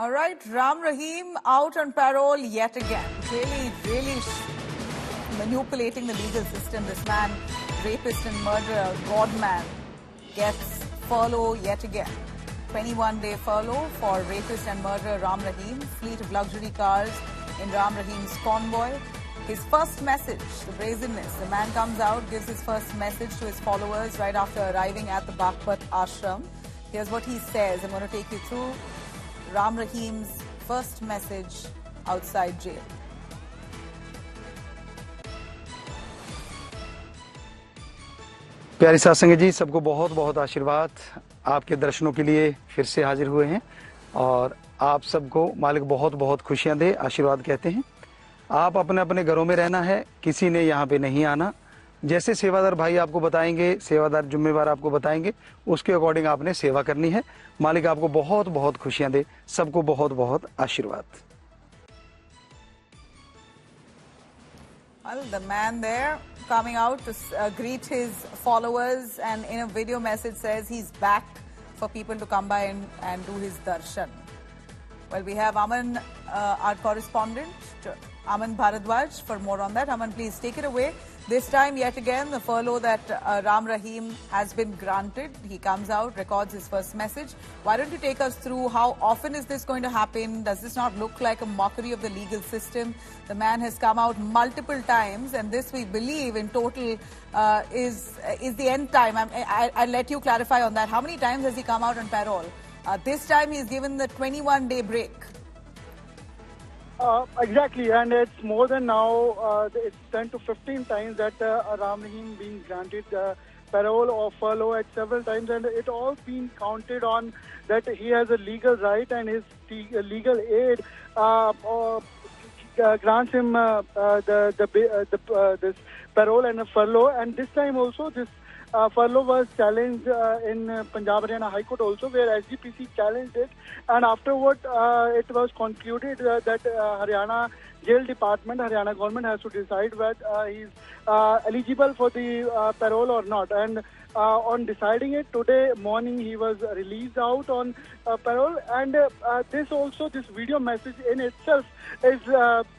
All right, Ram Rahim out on parole yet again. Really manipulating the legal system. This man, rapist and murderer, Godman, gets furlough yet again. 21-day furlough for rapist and murderer Ram Rahim. Fleet of luxury cars in Ram Rahim's convoy. His first message, the brazenness. The man comes out, gives his first message to his followers right after arriving at the Baghpat ashram. Here's what he says. I'm going to take you through Ram Rahim's first message outside jail. प्यारी साथ संगत जी, सबको बहुत बहुत आशीर्वाद। आपके दर्शनों के लिए फिर से हाजिर हुए हैं और आप सबको मालिक बहुत बहुत खुशियां दे, आशीर्वाद कहते हैं। आप अपने अपने घरों में रहना है, किसी ने यहाँ पे नहीं आना। जैसे सेवादार भाई आपको बताएंगे, सेवादार जिम्मेवार आपको बताएंगे, उसके अकॉर्डिंग आपने सेवा करनी है। मालिक आपको बहुत बहुत खुशियां दे, सबको बहुत बहुत आशीर्वाद। Well, the man there coming out to greet his followers and in a video message says he's back for people to come by and do his darshan. Well, we have Aman, our correspondent, Aman Bharadwaj, for more on that. Aman, please take it away. This time, yet again, the furlough that Ram Rahim has been granted. He comes out, records his first message. Why don't you take us through how often is this going to happen? Does this not look like a mockery of the legal system? The man has come out multiple times, and this, we believe, in total is the end time. I'll let you clarify on that. How many times has he come out on parole? This time, he's given the 21-day break. Exactly, and it's more than now, it's 10 to 15 times that Ram Rahim being granted parole or furlough at several times, and it all been counted on that he has a legal right and his legal aid grants him this parole and a furlough. And this time also, this furlough was challenged in Punjab Haryana High Court also, where SGPC challenged it, and afterward it was concluded that Haryana Jail Department, Haryana government has to decide whether he is eligible for the parole or not. And on deciding it, today morning he was released out on parole, and this video message in itself is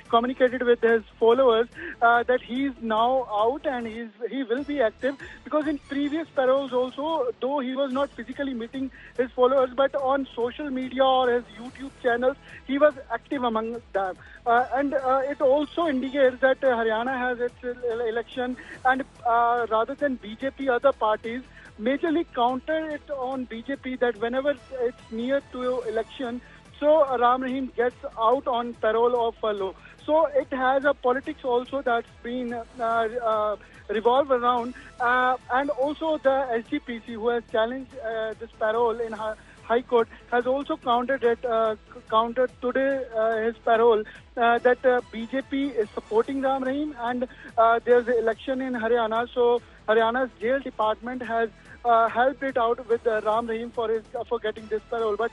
communicated with his followers that he is now out and he will be active, because in previous paroles also, though he was not physically meeting his followers, but on social media or his YouTube channels, he was active among them. And it also indicates that Haryana has its election, and rather than BJP, other parties majorly counter it on BJP that whenever it's near to election, so Ram Rahim gets out on parole or furlough. So it has a politics also that's been revolved around, and also the SGPC, who has challenged this parole in High Court, has also countered today his parole that BJP is supporting Ram Rahim, and there's an election in Haryana, so Haryana's jail department has helped it out with Ram Rahim for getting this parole. But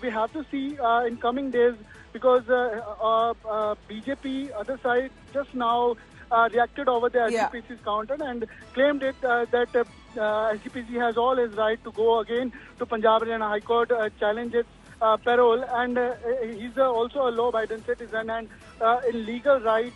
we have to see in coming days, because BJP other side just now reacted over the SGPC's counter and claimed it that SGPC has all his right to go again to Punjab Haryana High Court, challenge its parole, and he's also a law-abiding citizen, and in legal right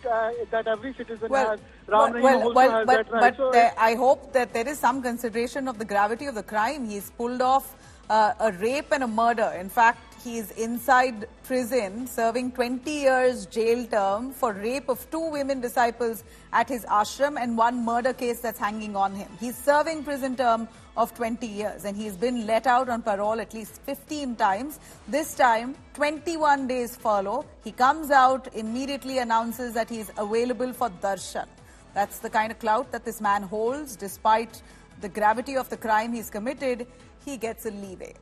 that every citizen has. Ram Rahim also has that right. But I hope that there is some consideration of the gravity of the crime. He's pulled off a rape and a murder. In fact, he is inside prison serving 20 years jail term for rape of 2 women disciples at his ashram and 1 murder case that's hanging on him. He's serving prison term of 20 years and he's been let out on parole at least 15 times. This time, 21 days furlough. He comes out, immediately announces that he's available for darshan. That's the kind of clout that this man holds. Despite the gravity of the crime he's committed, he gets a leeway.